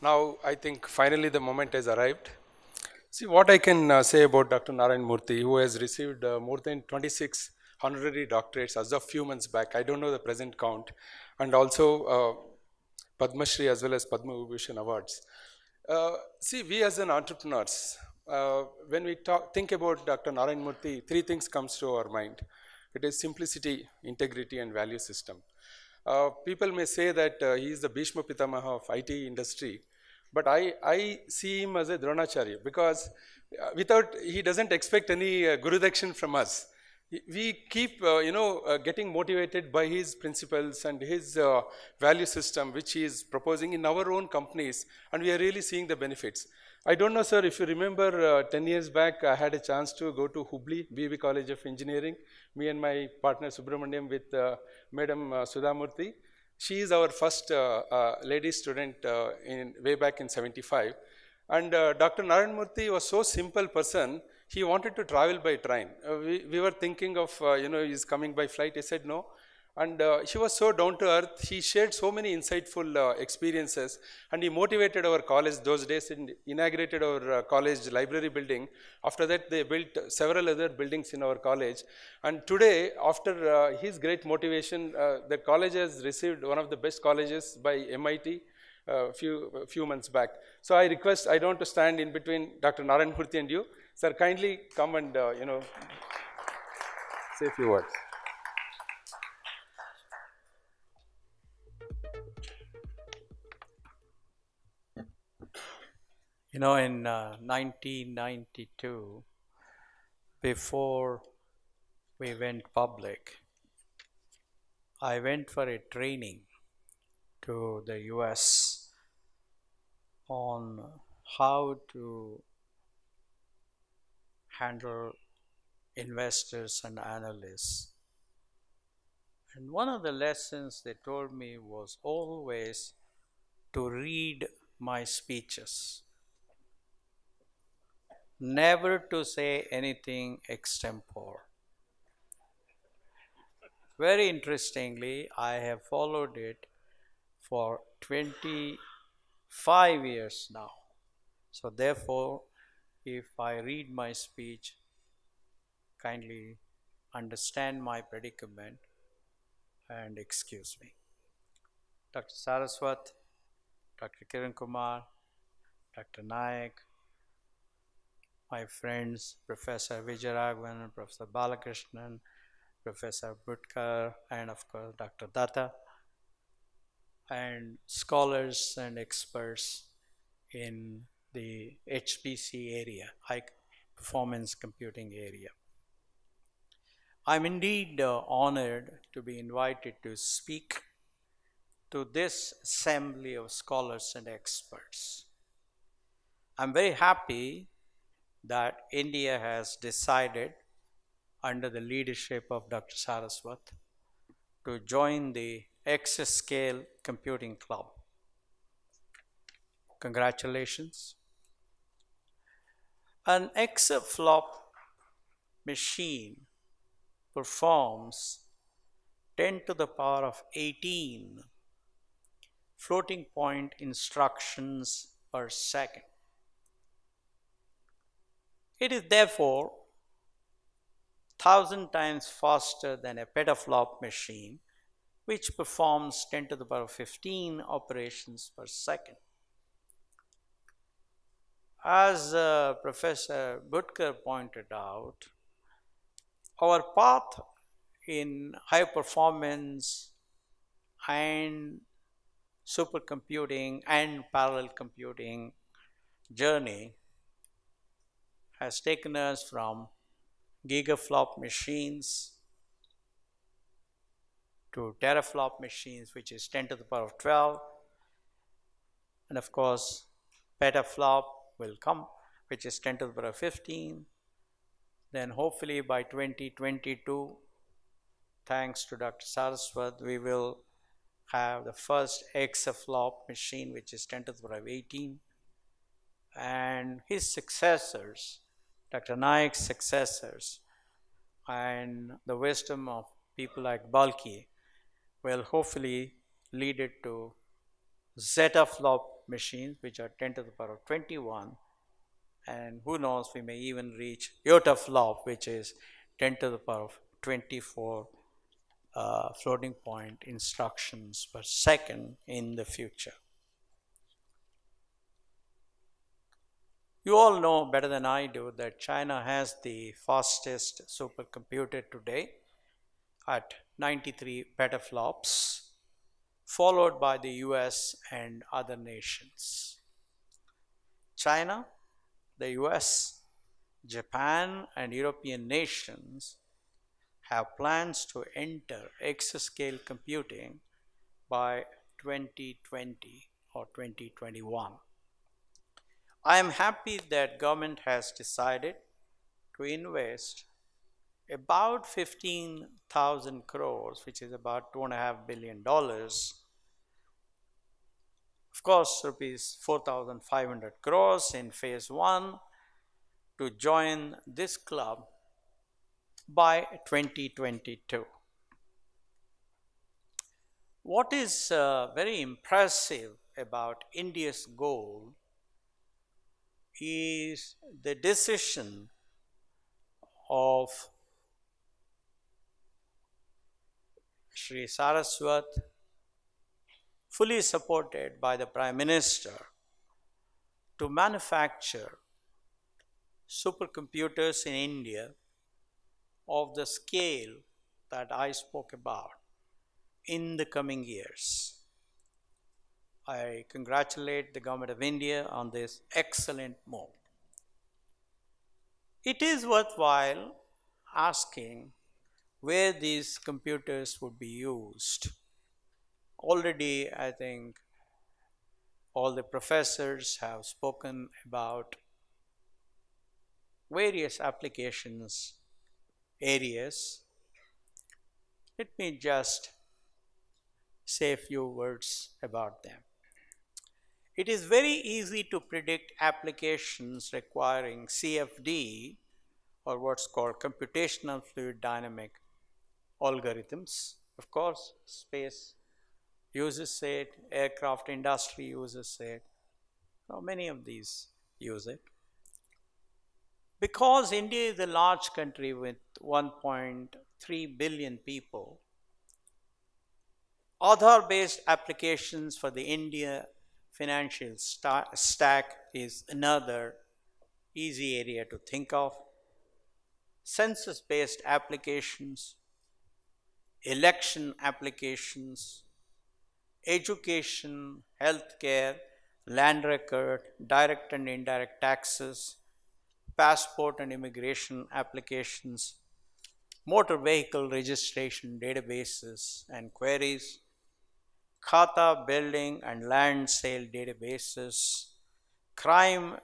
Now, I think finally the moment has arrived. See, what I can say about Dr. Narayana Murthy, who has received more than 26 honorary doctorates as of few months back. I don't know the present count, and also Padma Shri as well as Padma Vibhushan awards. See, we as an entrepreneurs, when we think about Dr. Narayana Murthy, three things comes to our mind. It is simplicity, integrity, and value system. People may say that he is the Bhishma Pitamaha of IT industry, but I see him as a Dronacharya because he doesn't expect any Guru Dakshin from us. We keep, getting motivated by his principles and his value system, which he is proposing in our own companies, and we are really seeing the benefits. I don't know, sir, if you remember 10 years back, I had a chance to go to Hubli, BB College of Engineering, me and my partner Subramaniam with Madam Sudha Murthy. She is our first lady student way back in 75. And Dr. Narayan Murthy was so simple person, he wanted to travel by train. We were thinking of, he's coming by flight. He said no. And he was so down to earth. He shared so many insightful experiences, and he motivated our college those days and inaugurated our college library building. After that, they built several other buildings in our college. And today, after his great motivation, the college has received one of the best colleges by MIT few months back. So I request, I don't want to stand in between Dr. Narayan Murthy and you. Sir, kindly come and, say a few words. You know, in 1992, before we went public, I went for a training to the US on how to handle investors and analysts. And one of the lessons they told me was always to read my speeches, never to say anything extempore. Very interestingly, I have followed it for 25 years now. So therefore, if I read my speech, kindly understand my predicament and excuse me. Dr. Saraswat, Dr. Kiran Kumar, Dr. Nayak, my friends, Professor Vijayaraghavan, Professor Balakrishnan, Professor Bhutkar, and of course Dr. Datta, and scholars and experts in the HPC area, high performance computing area. I'm indeed honored to be invited to speak to this assembly of scholars and experts. I'm very happy that India has decided, under the leadership of Dr. Saraswat, to join the exascale computing club. Congratulations. An exaflop machine performs 10 to the power of 18 floating point instructions per second. It is therefore 1,000 times faster than a petaflop machine, which performs 10 to the power of 15 operations per second. As Professor Bhutkar pointed out, our path in high performance and supercomputing and parallel computing journey has taken us from gigaflop machines to teraflop machines, which is 10 to the power of 12, and of course petaflop will come, which is 10 to the power of 15. Then hopefully by 2022, thanks to Dr. Saraswat, we will have the first exaflop machine, which is 10 to the power of 18. And his successors, Dr. Nayak's successors, and the wisdom of people like Balki will hopefully lead it to zetaflop machines which are 10 to the power of 21, and who knows, we may even reach yottaflop, which is 10 to the power of 24 floating point instructions per second in the future. You all know better than I do that China has the fastest supercomputer today at 93 petaflops, followed by the US and other nations. China, the US, Japan, and European nations have plans to enter exascale computing by 2020 or 2021. I am happy that government has decided to invest about 15,000 crores, which is about $2.5 billion. Of course, rupees 4,500 crores in phase one to join this club by 2022. What is very impressive about India's goal is the decision of Sri Saraswat, fully supported by the Prime Minister, to manufacture supercomputers in India of the scale that I spoke about in the coming years. I congratulate the Government of India on this excellent move. It is worthwhile asking where these computers would be used. Already, I think all the professors have spoken about various applications areas. Let me just say a few words about them. It is very easy to predict applications requiring CFD, or what's called computational fluid dynamic algorithms. Of course, space uses it, aircraft industry uses it, many of these use it. Because India is a large country with 1.3 billion people, Aadhaar-based applications for the India financial stack is another easy area to think of. Census-based applications, election applications, education, healthcare, land record, direct and indirect taxes, passport and immigration applications, motor vehicle registration databases and queries, khata building and land sale databases, crime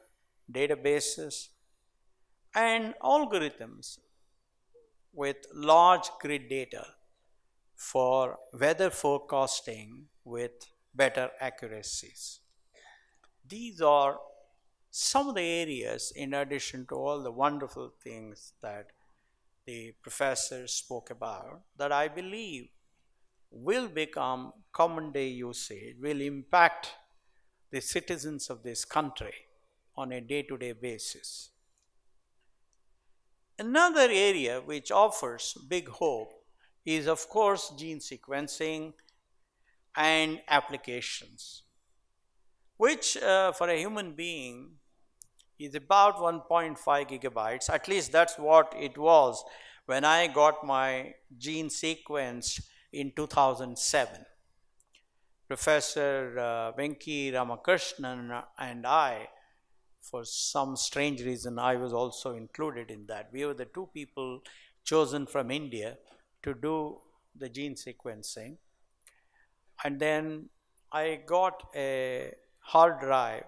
databases, and algorithms with large grid data for weather forecasting with better accuracies. These are some of the areas, in addition to all the wonderful things that the professors spoke about, that I believe will become common day usage, will impact the citizens of this country on a day-to-day basis. Another area which offers big hope is, of course, gene sequencing and applications, which for a human being is about 1.5 gigabytes. At least that's what it was when I got my gene sequenced in 2007. Professor Venki Ramakrishnan and I, for some strange reason, I was also included in that. We were the two people chosen from India to do the gene sequencing. And then I got a hard drive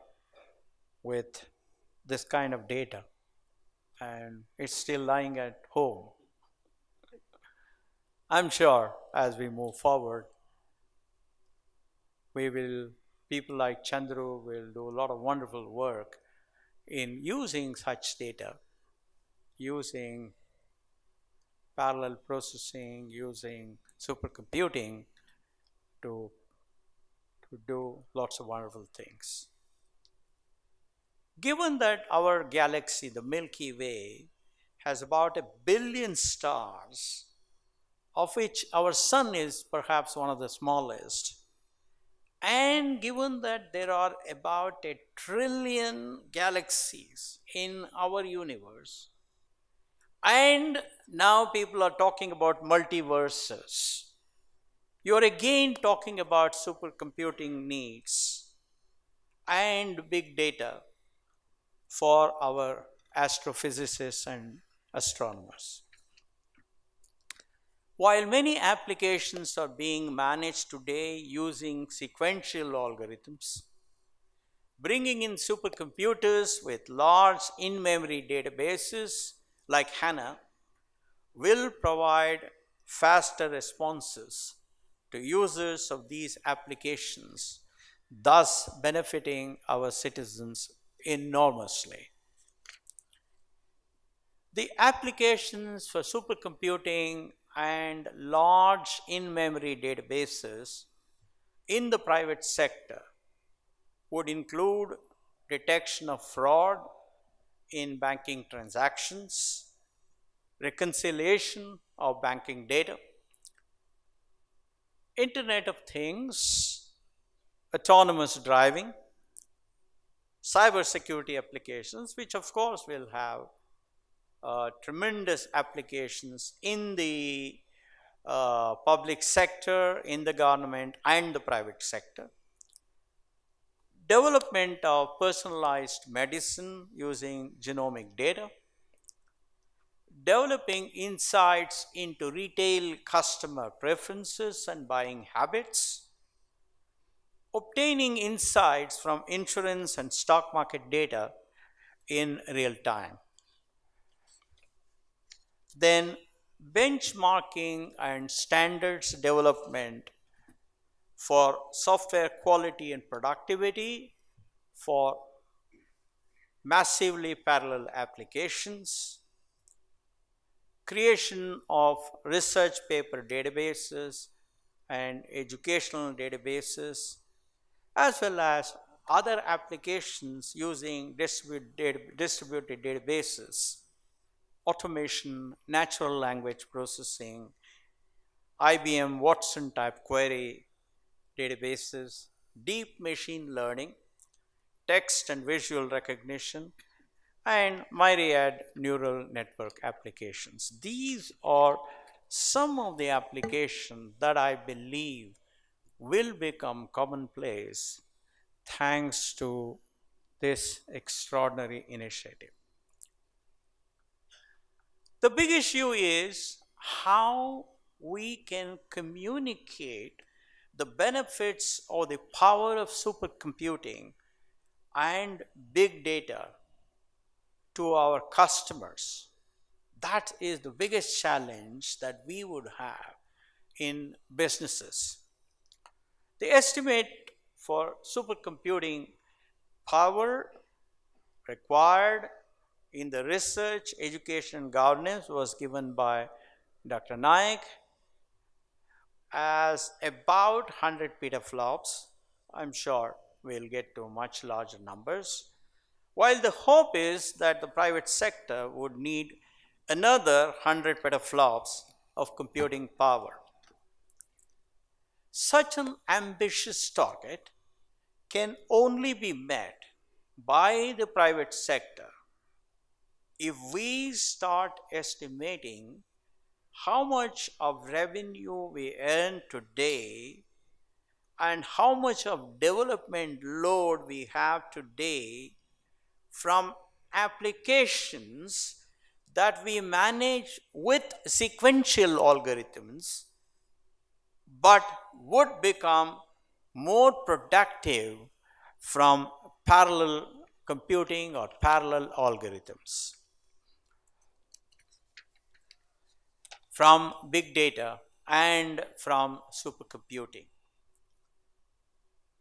with this kind of data, and it's still lying at home. I'm sure as we move forward, people like Chandru will do a lot of wonderful work in using such data, using parallel processing, using supercomputing to to do lots of wonderful things. Given that our galaxy, the Milky Way, has about 1 billion stars, of which our sun is perhaps one of the smallest, and given that there are about 1 trillion galaxies in our universe, and now people are talking about multiverses, you're again talking about supercomputing needs and big data for our astrophysicists and astronomers. While many applications are being managed today using sequential algorithms, bringing in supercomputers with large in-memory databases like HANA will provide faster responses to users of these applications, thus benefiting our citizens enormously. The applications for supercomputing and large in-memory databases in the private sector would include detection of fraud in banking transactions, reconciliation of banking data, Internet of Things, autonomous driving, cybersecurity applications, which of course will have tremendous applications in the public sector, in the government, and the private sector. Development of personalized medicine using genomic data, developing insights into retail customer preferences and buying habits, obtaining insights from insurance and stock market data in real time. Then benchmarking and standards development for software quality and productivity for massively parallel applications, creation of research paper databases and educational databases, as well as other applications using distributed databases, automation, natural language processing, IBM Watson type query databases, deep machine learning, text and visual recognition, and myriad neural network applications. These are some of the applications that I believe will become commonplace thanks to this extraordinary initiative. The big issue is how we can communicate the benefits or the power of supercomputing and big data to our customers. That is the biggest challenge that we would have in businesses. The estimate for supercomputing power required in the research, education, and governance was given by Dr. Naik as about 100 petaflops. I'm sure we'll get to much larger numbers. While the hope is that the private sector would need another 100 petaflops of computing power. Such an ambitious target can only be met by the private sector if we start estimating how much of revenue we earn today and how much of development load we have today from applications that we manage with sequential algorithms but would become more productive from parallel computing or parallel algorithms, from big data and from supercomputing.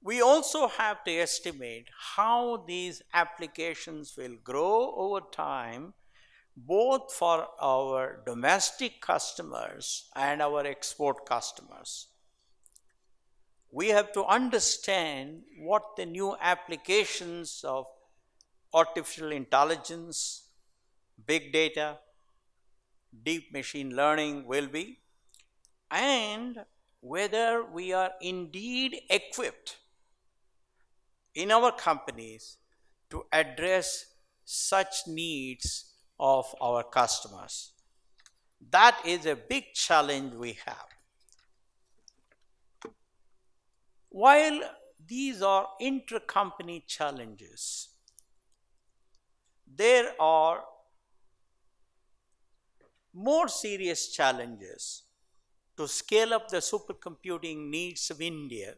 We also have to estimate how these applications will grow over time, both for our domestic customers and our export customers. we have to understand what the new applications of artificial intelligence, big data, deep machine learning will be, and whether we are indeed equipped in our companies to address such needs of our customers. That is a big challenge we have. While these are intra-company challenges, there are more serious challenges to scale up the supercomputing needs of India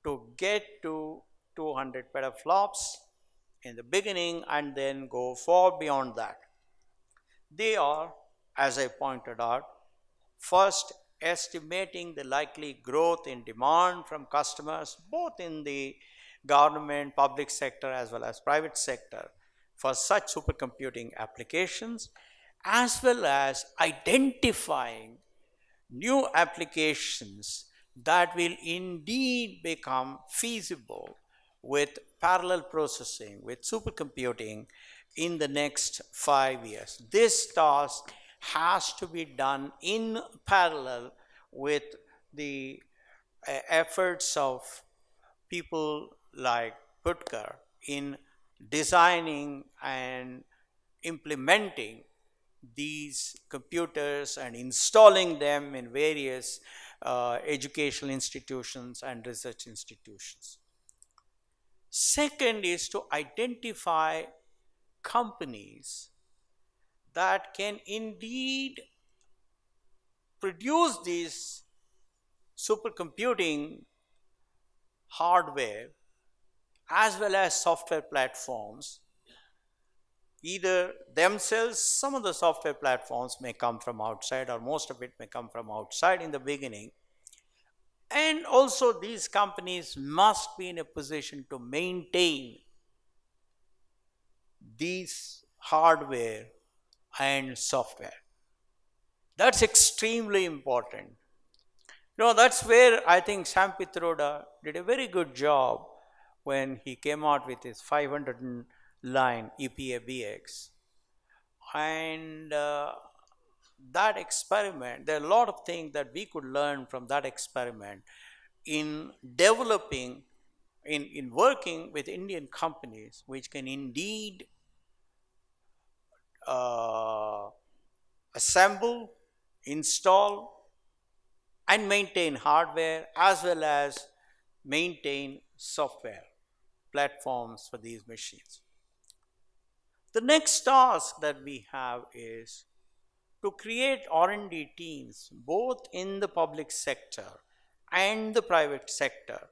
to get to 200 petaflops in the beginning and then go far beyond that. They are, as I pointed out, first estimating the likely growth in demand from customers, both in the government, public sector, as well as private sector, for such supercomputing applications, as well as identifying new applications that will indeed become feasible with parallel processing, with supercomputing in the next 5 years. This task has to be done in parallel with the efforts of people like Putker in designing and implementing these computers and installing them in various educational institutions and research institutions. Second is to identify companies that can indeed produce these supercomputing hardware as well as software platforms, either themselves. Some of the software platforms may come from outside, or most of it may come from outside in the beginning. And also these companies must be in a position to maintain these hardware and software. That's extremely important. That's where I think Sam Pitroda did a very good job when he came out with his 500 line EPA-BX. And that experiment, there are a lot of things that we could learn from that experiment in developing, in working with Indian companies which can indeed assemble, install, and maintain hardware as well as maintain software platforms for these machines. The next task that we have is to create R&D teams both in the public sector and the private sector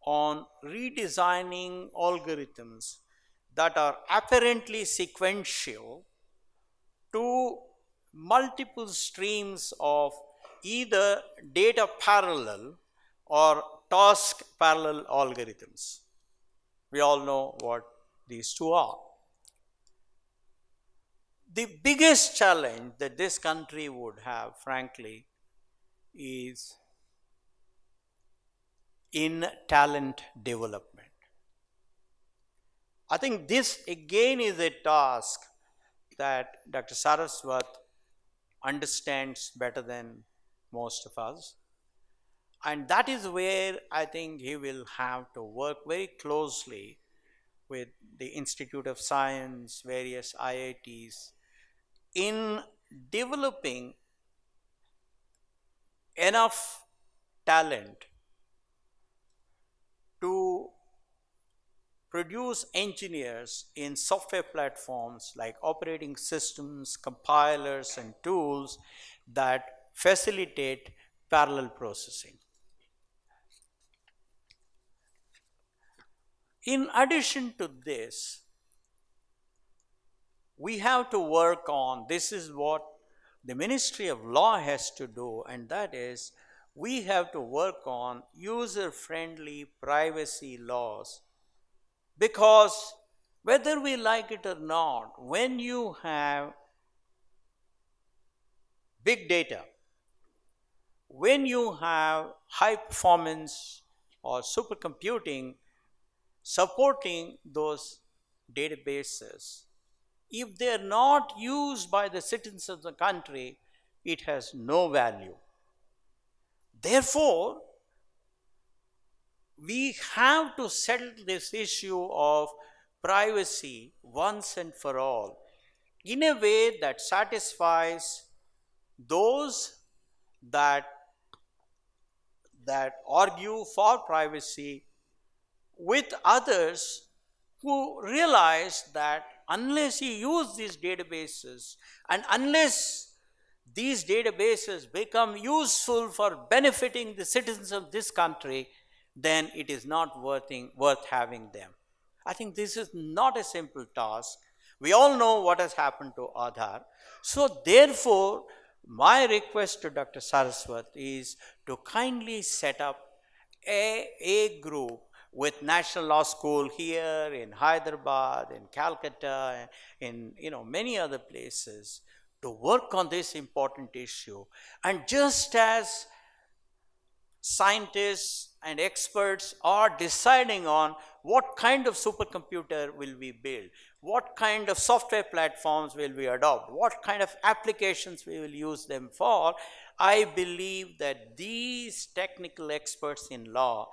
on redesigning algorithms that are apparently sequential to multiple streams of either data parallel or task parallel algorithms. We all know what these two are. The biggest challenge that this country would have, frankly, is in talent development. I think this again is a task that Dr. Saraswat understands better than most of us. And that is where I think he will have to work very closely with the Institute of Science, various IITs, in developing enough talent to produce engineers in software platforms like operating systems, compilers, and tools that facilitate parallel processing. In addition to this, we have to work on, this is what the Ministry of Law has to do, and that is we have to work on user-friendly privacy laws. Because whether we like it or not, when you have big data, when you have high performance or supercomputing supporting those databases, if they are not used by the citizens of the country, it has no value. Therefore, we have to settle this issue of privacy once and for all in a way that satisfies those that, that argue for privacy with others who realize that unless you use these databases and unless these databases become useful for benefiting the citizens of this country, then it is not worth having them. I think this is not a simple task. We all know what has happened to Aadhaar. So, therefore, my request to Dr. Saraswat is to kindly set up a group with National Law School here in Hyderabad, in Calcutta, in many other places to work on this important issue. And just as scientists and experts are deciding on what kind of supercomputer will we build, what kind of software platforms will we adopt, what kind of applications we will use them for, I believe that these technical experts in law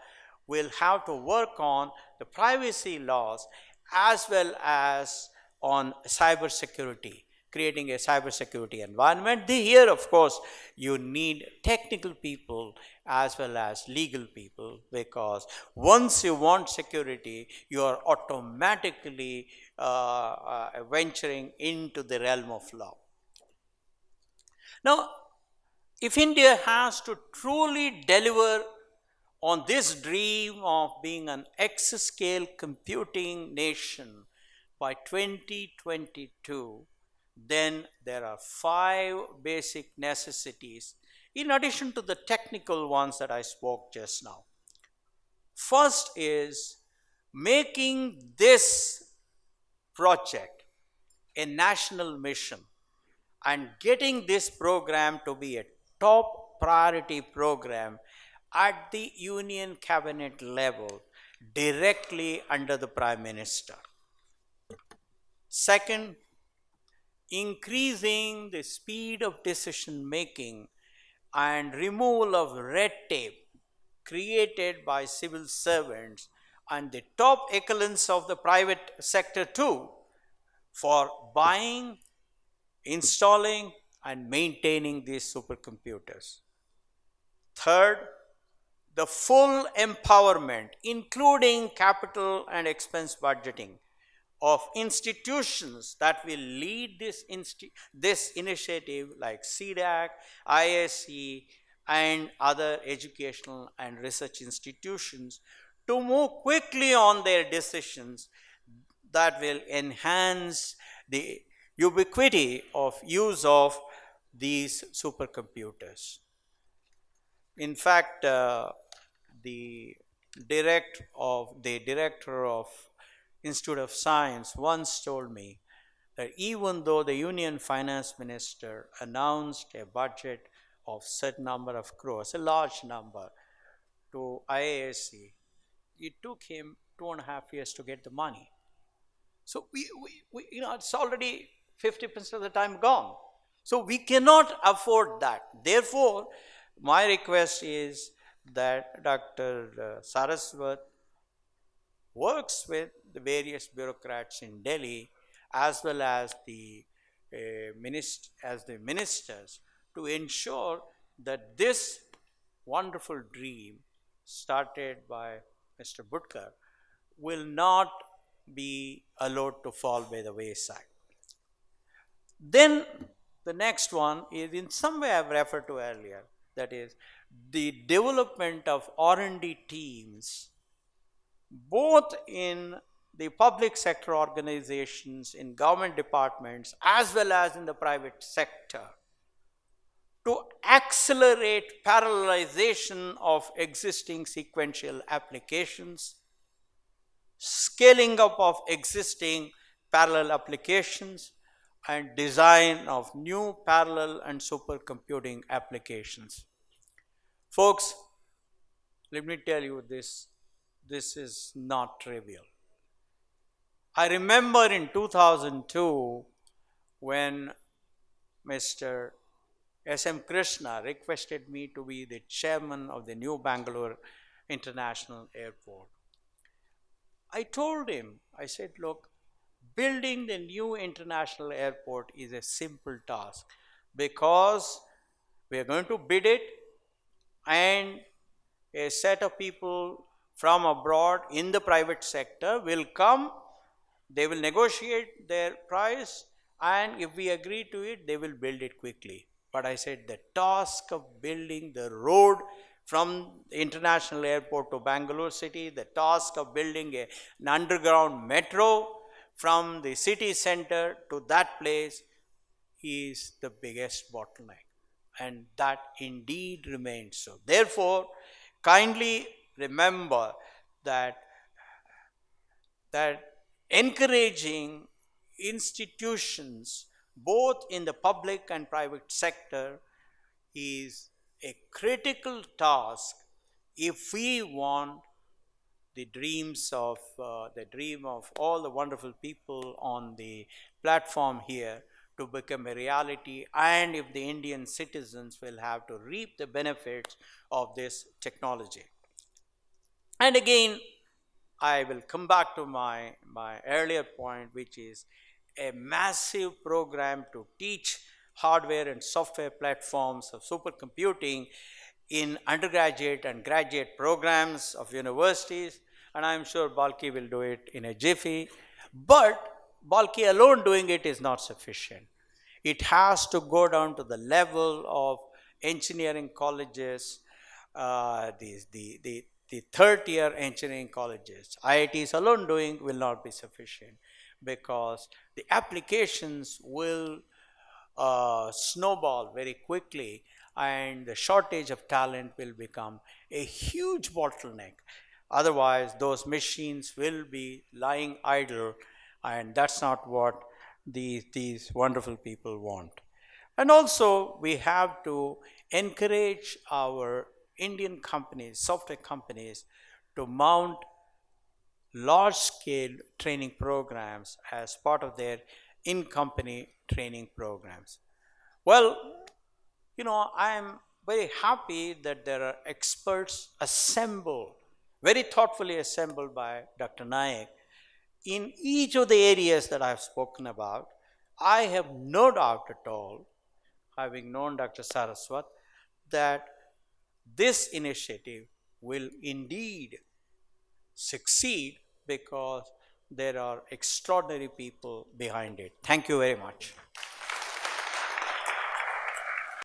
will have to work on the privacy laws as well as on cyber security, creating a cybersecurity environment. Here, of course, you need technical people as well as legal people, because once you want security, you are automatically venturing into the realm of law. Now, if India has to truly deliver on this dream of being an exascale computing nation by 2022, then there are 5 basic necessities in addition to the technical ones that I spoke just now. First is making this project a national mission and getting this program to be a top priority program at the Union Cabinet level, directly under the Prime Minister. Second, increasing the speed of decision making and removal of red tape created by civil servants and the top echelons of the private sector too, for buying, installing, and maintaining these supercomputers. Third, the full empowerment, including capital and expense budgeting, of institutions that will lead this initiative, like CDAC, ISC, and other educational and research institutions, to move quickly on their decisions that will enhance the ubiquity of use of these supercomputers. In fact, the director of Institute of Science once told me that even though the Union Finance Minister announced a budget of certain number of crores, a large number, to IASC, it took him 2.5 years to get the money. So we it's already 50% of the time gone. So we cannot afford that. Therefore, my request is that Dr. Saraswat works with the various bureaucrats in Delhi as well as the ministers to ensure that this wonderful dream started by Mr. Budkar will not be allowed to fall by the wayside. Then the next one is, in some way I've referred to earlier, that is the development of R&D teams, both in the public sector organizations, in government departments, as well as in the private sector, to accelerate parallelization of existing sequential applications, scaling up of existing parallel applications, and design of new parallel and supercomputing applications. Folks, let me tell you this is not trivial. I remember in 2002 when Mr. S.M. Krishna requested me to be the chairman of the new Bangalore International Airport. I told him, I said, look, building the new international airport is a simple task because we are going to bid it, and a set of people from abroad in the private sector will come, they will negotiate their price, and if we agree to it, they will build it quickly. But I said the task of building the road from the international airport to Bangalore city, the task of building an underground metro from the city center to that place is the biggest bottleneck. And that indeed remains so. Therefore, kindly remember that that encouraging institutions both in the public and private sector is a critical task if we want the dream of all the wonderful people on the platform here to become a reality, and if the Indian citizens will have to reap the benefits of this technology. And again, I will come back to my earlier point, which is a massive program to teach hardware and software platforms of supercomputing in undergraduate and graduate programs of universities, and I'm sure Balki will do it in a jiffy. But Balki alone doing it is not sufficient. It has to go down to the level of engineering colleges, the third tier engineering colleges. IITs alone doing will not be sufficient because the applications will snowball very quickly, and the shortage of talent will become a huge bottleneck. Otherwise, those machines will be lying idle, and that's not what these wonderful people want. And also, we have to encourage our Indian companies, software companies, to mount large scale training programs as part of their in company training programs. Well, I am very happy that there are experts assembled, very thoughtfully assembled by Dr. Naik in each of the areas that I have spoken about. I have no doubt at all, having known Dr. Saraswat, that this initiative will indeed succeed because there are extraordinary people behind it. Thank you very much.